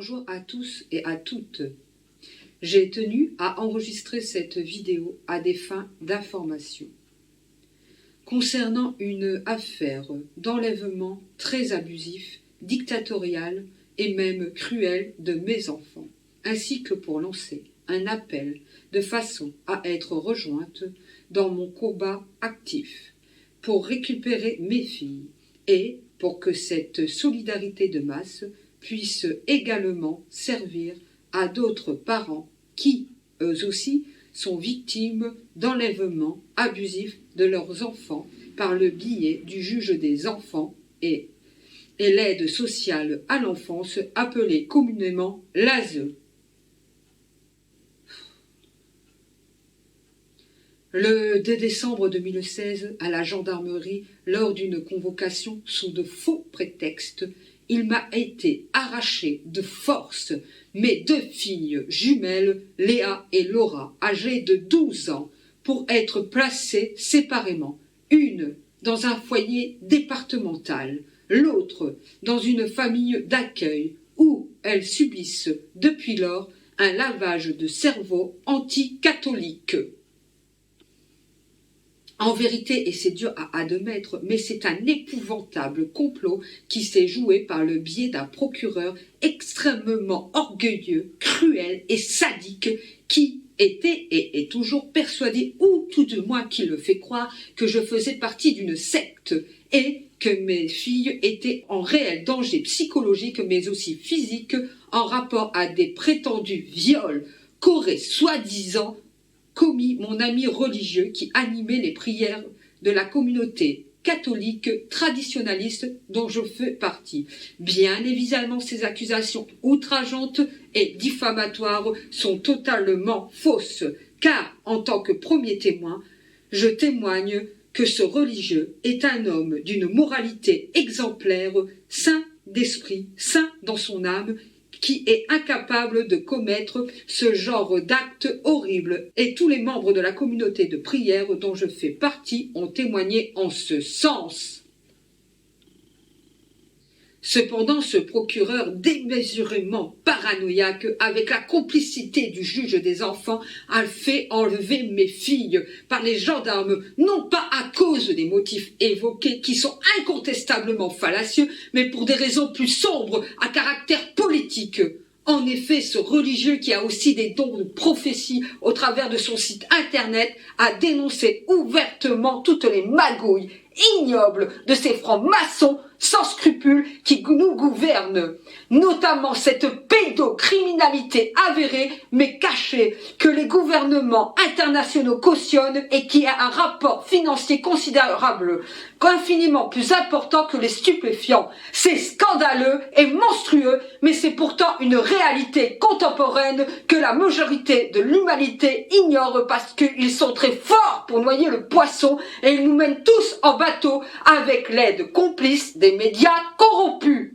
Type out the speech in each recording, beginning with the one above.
Bonjour à tous et à toutes. J'ai tenu à enregistrer cette vidéo à des fins d'information concernant une affaire d'enlèvement très abusif, dictatorial et même cruel de mes enfants, ainsi que pour lancer un appel de façon à être rejointe dans mon combat actif pour récupérer mes filles et pour que cette solidarité de masse puisse également servir à d'autres parents qui, eux aussi, sont victimes d'enlèvements abusifs de leurs enfants par le biais du juge des enfants et l'aide sociale à l'enfance appelée communément l'ASE. Le 2 décembre 2016, à la gendarmerie, lors d'une convocation sous de faux prétextes, il m'a été arraché de force mes deux filles jumelles, Léa et Laura, âgées de 12 ans, pour être placées séparément, une dans un foyer départemental, l'autre dans une famille d'accueil où elles subissent depuis lors un lavage de cerveau anti-catholique. En vérité, et c'est dur à admettre, mais c'est un épouvantable complot qui s'est joué par le biais d'un procureur extrêmement orgueilleux, cruel et sadique qui était et est toujours persuadé, ou tout du moins qui le fait croire, que je faisais partie d'une secte et que mes filles étaient en réel danger psychologique mais aussi physique en rapport à des prétendus viols qu'aurait soi-disant commis mon ami religieux qui animait les prières de la communauté catholique traditionnaliste dont je fais partie. Bien évidemment, ces accusations outrageantes et diffamatoires sont totalement fausses, car en tant que premier témoin, je témoigne que ce religieux est un homme d'une moralité exemplaire, saint d'esprit, saint dans son âme, qui est incapable de commettre ce genre d'actes horribles. Et tous les membres de la communauté de prière dont je fais partie ont témoigné en ce sens. Cependant, ce procureur démesurément paranoïaque, avec la complicité du juge des enfants, a fait enlever mes filles par les gendarmes, non pas à cause des motifs évoqués qui sont incontestablement fallacieux, mais pour des raisons plus sombres à caractère politique. En effet, ce religieux qui a aussi des dons de prophétie au travers de son site internet a dénoncé ouvertement toutes les magouilles ignobles de ces francs-maçons sans scrupules qui nous gouvernent, notamment cette pédocriminalité avérée mais cachée que les gouvernements internationaux cautionnent et qui a un rapport financier considérable, infiniment plus important que les stupéfiants. C'est scandaleux et monstrueux, mais c'est pourtant une réalité contemporaine que la majorité de l'humanité ignore parce qu'ils sont très forts pour noyer le poisson et ils nous mènent tous en bateau avec l'aide complice des médias corrompus.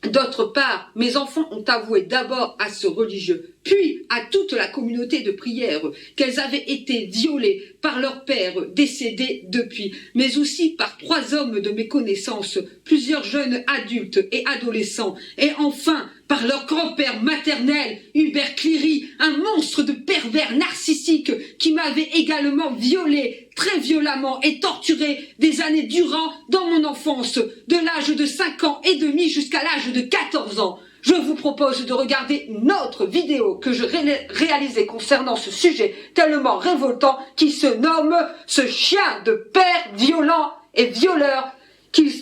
D'autre part, mes enfants ont avoué d'abord à ce religieux, puis à toute la communauté de prière, qu'elles avaient été violées par leur père décédé depuis, mais aussi par 3 hommes de mes connaissances, plusieurs jeunes adultes et adolescents, et enfin par leur grand-père maternel, Hubert Cléry, un monstre de pervers narcissique qui m'avait également violée très violemment et torturée des années durant dans mon enfance, de l'âge de 5 ans et demi jusqu'à l'âge de 14 ans. Je vous propose de regarder une autre vidéo que je réalisais concernant ce sujet tellement révoltant qui se nomme « Ce chien de père violent et violeur »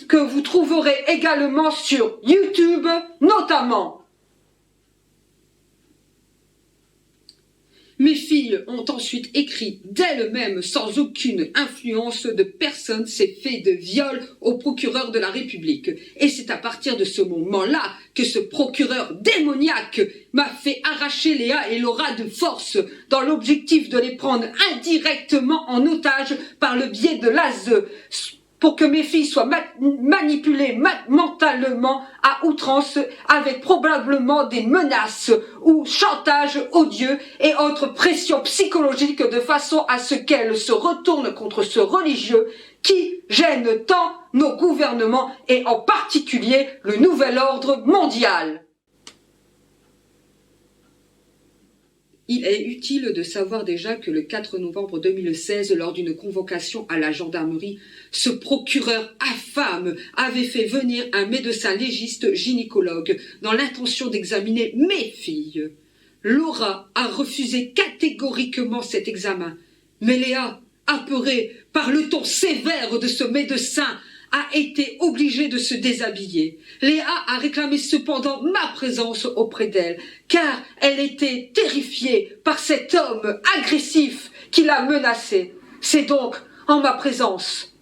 que vous trouverez également sur YouTube notamment. Mes filles ont ensuite écrit d'elles-mêmes, sans aucune influence de personne, ces faits de viol au procureur de la République. Et c'est à partir de ce moment-là que ce procureur démoniaque m'a fait arracher Léa et Laura de force, dans l'objectif de les prendre indirectement en otage par le biais de l'ASE, pour que mes filles soient manipulées mentalement à outrance avec probablement des menaces ou chantage odieux et autres pressions psychologiques de façon à ce qu'elles se retournent contre ce religieux qui gêne tant nos gouvernements et en particulier le nouvel ordre mondial. Il est utile de savoir déjà que le 4 novembre 2016, lors d'une convocation à la gendarmerie, ce procureur infâme avait fait venir un médecin légiste gynécologue dans l'intention d'examiner mes filles. Laura a refusé catégoriquement cet examen, mais Léa, apeurée par le ton sévère de ce médecin, a été obligée de se déshabiller. Léa a réclamé cependant ma présence auprès d'elle, car elle était terrifiée par cet homme agressif qui la menaçait. C'est donc en ma présence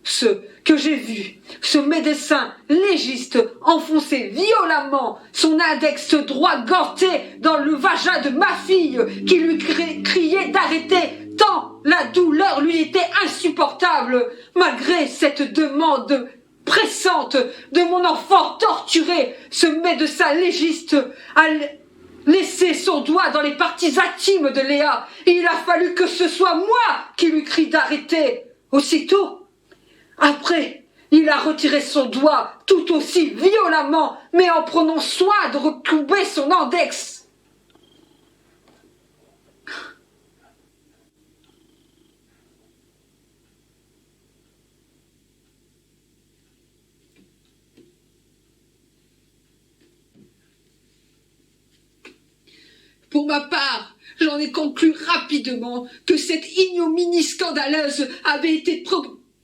que j'ai vu ce médecin légiste enfoncer violemment son index droit ganté dans le vagin de ma fille, qui lui criait d'arrêter tant la douleur lui était insupportable. Malgré cette demande pressante de mon enfant torturé, ce médecin légiste a laissé son doigt dans les parties intimes de Léa, et il a fallu que ce soit moi qui lui crie d'arrêter. Aussitôt, après, il a retiré son doigt tout aussi violemment, mais en prenant soin de recouper son index. Pour ma part, j'en ai conclu rapidement que cette ignominie scandaleuse avait été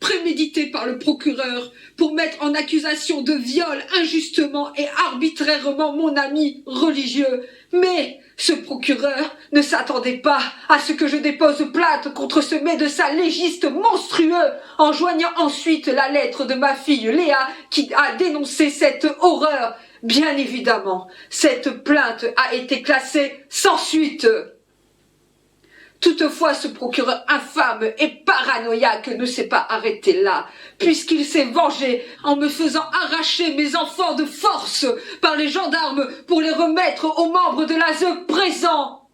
préméditée par le procureur pour mettre en accusation de viol injustement et arbitrairement mon ami religieux. Mais ce procureur ne s'attendait pas à ce que je dépose plainte contre ce médecin légiste monstrueux, en joignant ensuite la lettre de ma fille Léa qui a dénoncé cette horreur. Bien évidemment, cette plainte a été classée sans suite. Toutefois, ce procureur infâme et paranoïaque ne s'est pas arrêté là, puisqu'il s'est vengé en me faisant arracher mes enfants de force par les gendarmes pour les remettre aux membres de l'ASE présents.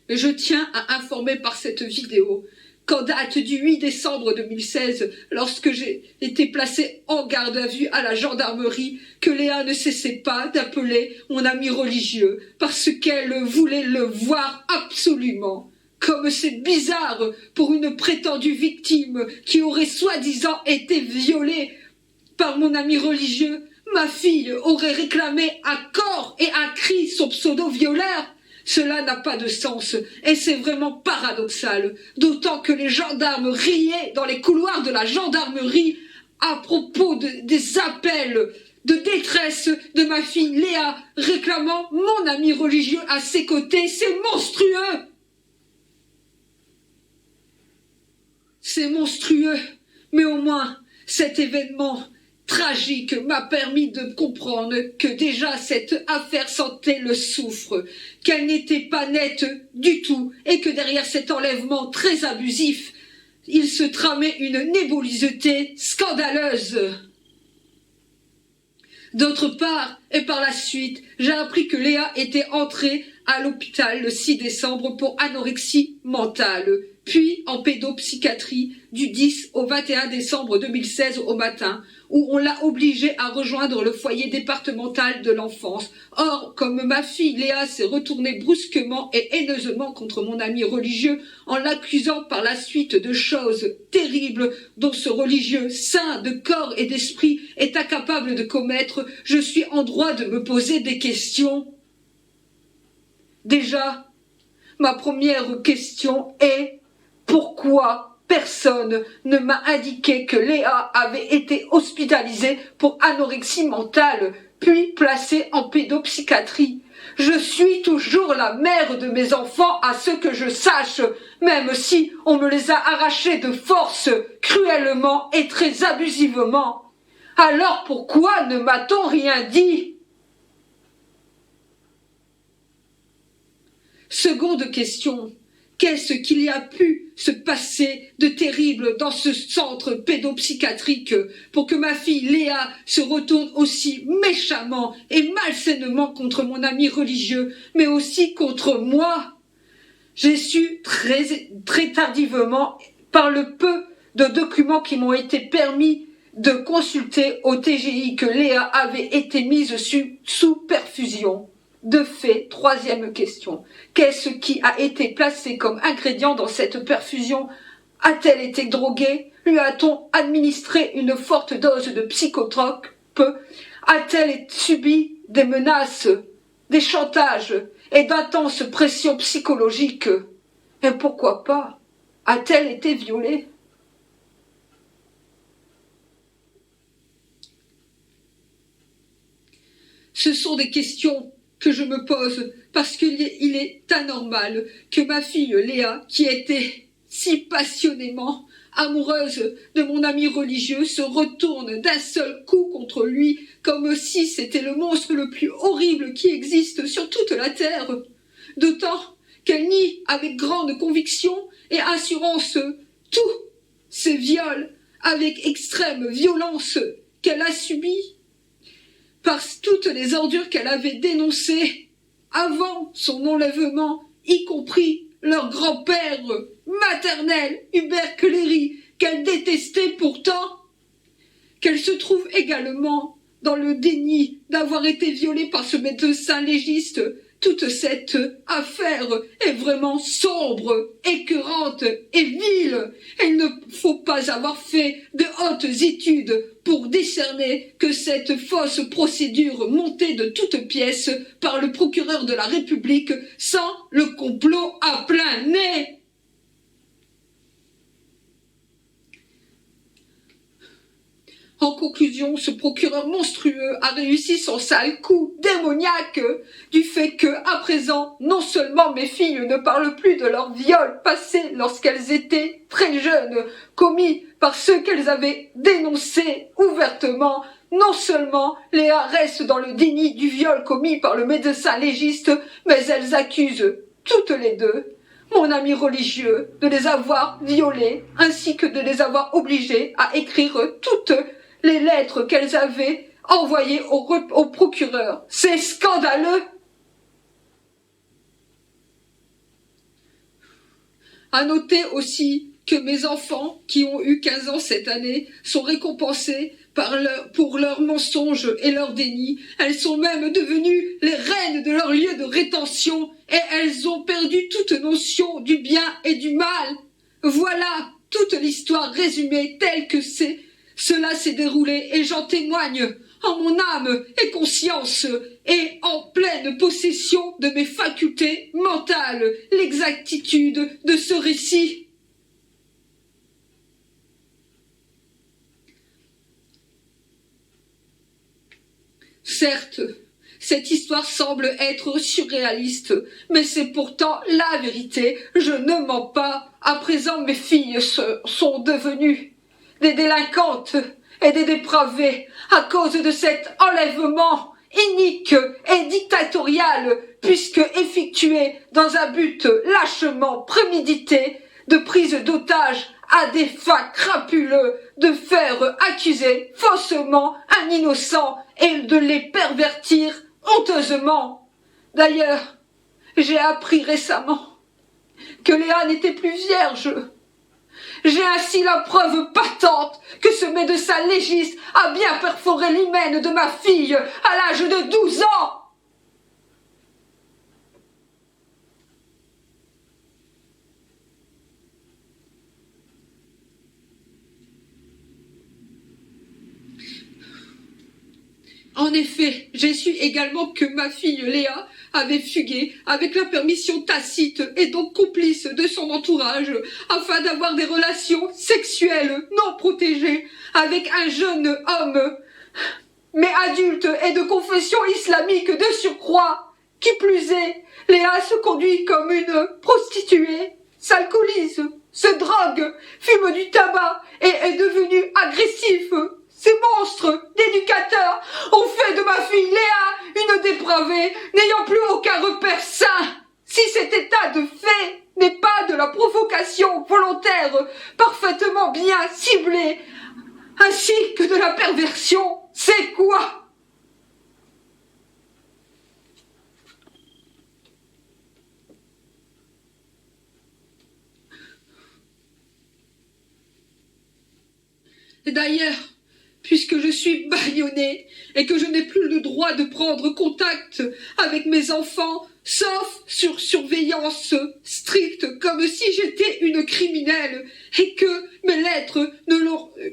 Je tiens à informer par cette vidéo qu'en date du 8 décembre 2016, lorsque j'ai été placée en garde à vue à la gendarmerie, que Léa ne cessait pas d'appeler mon ami religieux parce qu'elle voulait le voir absolument. Comme c'est bizarre pour une prétendue victime qui aurait soi-disant été violée par mon ami religieux, ma fille aurait réclamé à corps et à cri son pseudo-violeur. Cela n'a pas de sens et c'est vraiment paradoxal, d'autant que les gendarmes riaient dans les couloirs de la gendarmerie à propos des appels de détresse de ma fille Léa réclamant mon ami religieux à ses côtés. C'est monstrueux! C'est monstrueux, mais au moins cet événement tragique m'a permis de comprendre que déjà cette affaire sentait le soufre, qu'elle n'était pas nette du tout et que derrière cet enlèvement très abusif, il se tramait une nébulosité scandaleuse. D'autre part, et par la suite, j'ai appris que Léa était entrée à l'hôpital le 6 décembre pour anorexie mentale, puis en pédopsychiatrie du 10 au 21 décembre 2016 au matin, où on l'a obligée à rejoindre le foyer départemental de l'enfance. Or, comme ma fille Léa s'est retournée brusquement et haineusement contre mon ami religieux, en l'accusant par la suite de choses terribles dont ce religieux, saint de corps et d'esprit, est incapable de commettre, je suis en droit de me poser des questions. Déjà, ma première question est: pourquoi personne ne m'a indiqué que Léa avait été hospitalisée pour anorexie mentale, puis placée en pédopsychiatrie? Je suis toujours la mère de mes enfants à ce que je sache, même si on me les a arrachés de force, cruellement et très abusivement. Alors pourquoi ne m'a-t-on rien dit? Seconde question. Qu'est-ce qu'il y a pu se passer de terrible dans ce centre pédopsychiatrique pour que ma fille Léa se retourne aussi méchamment et malsainement contre mon ami religieux, mais aussi contre moi? J'ai su très tardivement, par le peu de documents qui m'ont été permis de consulter au TGI, que Léa avait été mise sous perfusion. De fait, troisième question, qu'est-ce qui a été placé comme ingrédient dans cette perfusion? A-t-elle été droguée? Lui a-t-on administré une forte dose de psychotrope? A-t-elle subi des menaces, des chantages et d'intenses pressions psychologiques? Et pourquoi pas, a-t-elle été violée? Ce sont des questions que je me pose parce qu'il est anormal que ma fille Léa, qui était si passionnément amoureuse de mon ami religieux, se retourne d'un seul coup contre lui comme si c'était le monstre le plus horrible qui existe sur toute la terre. D'autant qu'elle nie avec grande conviction et assurance tous ces viols avec extrême violence qu'elle a subis par toutes les ordures qu'elle avait dénoncées avant son enlèvement, y compris leur grand-père maternel, Hubert Cléry, qu'elle détestait pourtant, qu'elle se trouve également dans le déni d'avoir été violée par ce médecin légiste. Toute cette affaire est vraiment sombre, écœurante et vile. Il ne faut pas avoir fait de hautes études pour discerner que cette fausse procédure montée de toutes pièces par le procureur de la République sent le complot à plein nez. En conclusion, ce procureur monstrueux a réussi son sale coup démoniaque du fait que, à présent, non seulement mes filles ne parlent plus de leurs viols passés lorsqu'elles étaient très jeunes, commis par ceux qu'elles avaient dénoncés ouvertement, non seulement Léa reste dans le déni du viol commis par le médecin légiste, mais elles accusent toutes les deux mon ami religieux de les avoir violées, ainsi que de les avoir obligées à écrire toutes les lettres qu'elles avaient envoyées au procureur. C'est scandaleux! À noter aussi que mes enfants, qui ont eu 15 ans cette année, sont récompensés pour leurs mensonges et leur déni. Elles sont même devenues les reines de leur lieu de rétention et elles ont perdu toute notion du bien et du mal. Voilà toute l'histoire résumée telle que cela s'est déroulé et j'en témoigne en mon âme et conscience et en pleine possession de mes facultés mentales, l'exactitude de ce récit. Certes, cette histoire semble être surréaliste, mais c'est pourtant la vérité. Je ne mens pas. À présent, mes filles sont devenues des délinquantes et des dépravées à cause de cet enlèvement inique et dictatorial, puisque effectué dans un but lâchement prémédité de prise d'otages à des fins crapuleux, de faire accuser faussement un innocent et de les pervertir honteusement. D'ailleurs, j'ai appris récemment que Léa n'était plus vierge. J'ai ainsi la preuve patente que ce médecin légiste a bien perforé l'hymen de ma fille à l'âge de 12 ans. En effet, j'ai su également que ma fille Léa avait fugué avec la permission tacite et donc complice de son entourage afin d'avoir des relations sexuelles non protégées avec un jeune homme, mais adulte et de confession islamique de surcroît. Qui plus est, Léa se conduit comme une prostituée, s'alcoolise, se drogue, fume du tabac et est devenue agressive. Ces monstres d'éducateurs ont fait de ma fille Léa une dépravée, n'ayant plus aucun repère sain. Si cet état de fait n'est pas de la provocation volontaire, parfaitement bien ciblée, ainsi que de la perversion, c'est quoi? D'ailleurs, puisque je suis bâillonnée et que je n'ai plus le droit de prendre contact avec mes enfants, sauf sur surveillance stricte, comme si j'étais une criminelle, et que mes lettres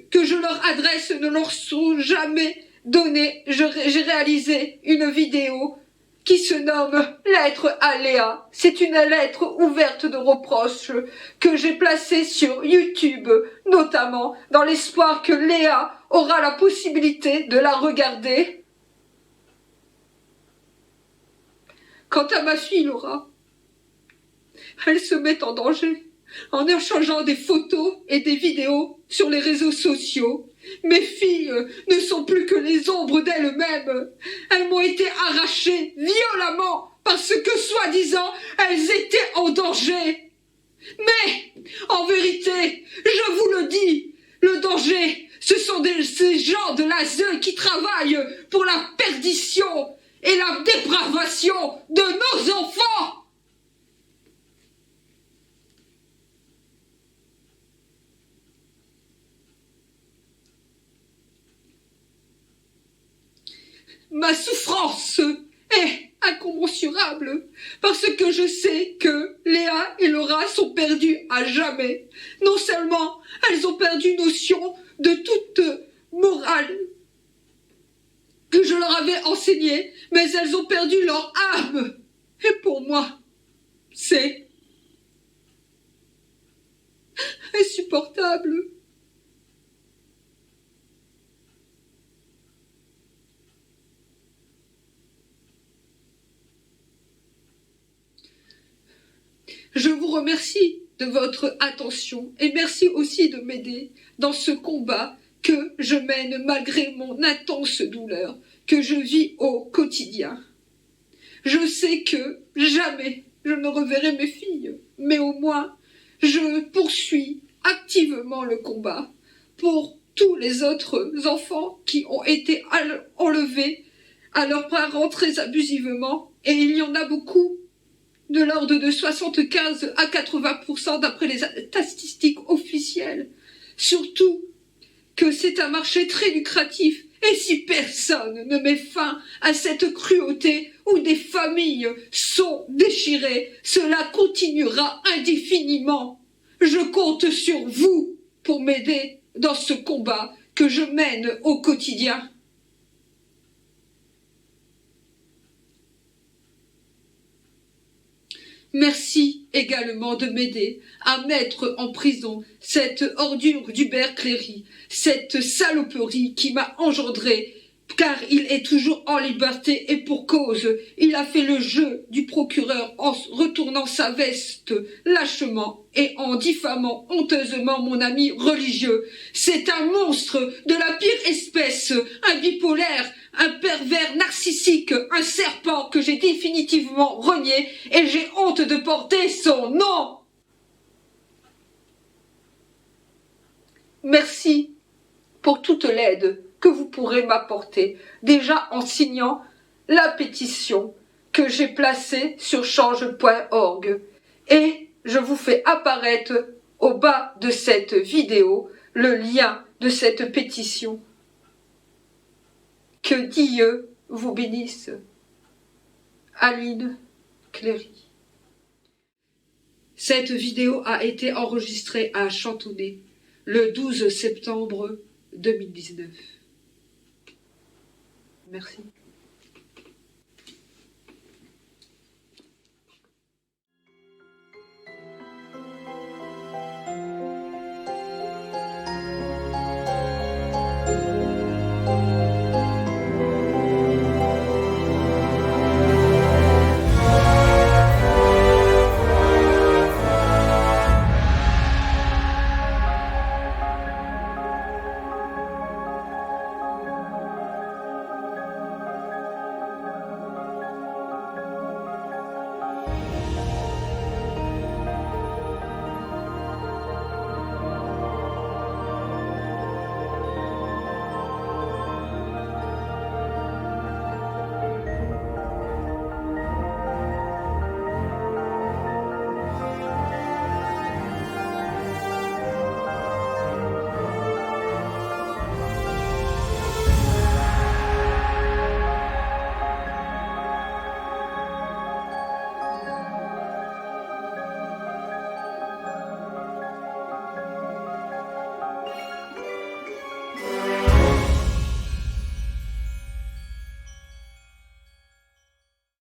que je leur adresse ne leur sont jamais données, j'ai réalisé une vidéo qui se nomme Lettre à Léa. C'est une lettre ouverte de reproches que j'ai placée sur YouTube, notamment dans l'espoir que Léa aura la possibilité de la regarder. Quant à ma fille Laura, elle se met en danger en échangeant des photos et des vidéos sur les réseaux sociaux. Mes filles ne sont plus que les ombres d'elles-mêmes. Elles m'ont été arrachées violemment parce que, soi-disant, elles étaient en danger. Mais, en vérité, je vous le dis, le danger, ce sont ces gens de l'ASE qui travaillent pour la perdition et la dépravation de nos enfants. Ma souffrance est incommensurable parce que je sais que Léa et Laura sont perdues à jamais. Non seulement elles ont perdu notion de toute morale que je leur avais enseignée, mais elles ont perdu leur âme. Et pour moi, c'est insupportable. Je vous remercie de votre attention et merci aussi de m'aider dans ce combat que je mène malgré mon intense douleur que je vis au quotidien. Je sais que jamais je ne reverrai mes filles, mais au moins je poursuis activement le combat pour tous les autres enfants qui ont été enlevés à leurs parents très abusivement, et il y en a beaucoup, de l'ordre de 75 à 80% d'après les statistiques officielles. Surtout que c'est un marché très lucratif, et si personne ne met fin à cette cruauté où des familles sont déchirées, cela continuera indéfiniment. Je compte sur vous pour m'aider dans ce combat que je mène au quotidien. Merci également de m'aider à mettre en prison cette ordure d'Hubert Cléry, cette saloperie qui m'a engendré, car il est toujours en liberté et pour cause. Il a fait le jeu du procureur en retournant sa veste lâchement et en diffamant honteusement mon ami religieux. C'est un monstre de la pire espèce, un bipolaire, un pervers narcissique, un serpent que j'ai définitivement renié et j'ai honte de porter son nom. Merci pour toute l'aide que vous pourrez m'apporter, déjà en signant la pétition que j'ai placée sur change.org. Et je vous fais apparaître au bas de cette vidéo le lien de cette pétition. Que Dieu vous bénisse. Aline Cléry. Cette vidéo a été enregistrée à Chantonnay le 12 septembre 2019. Merci.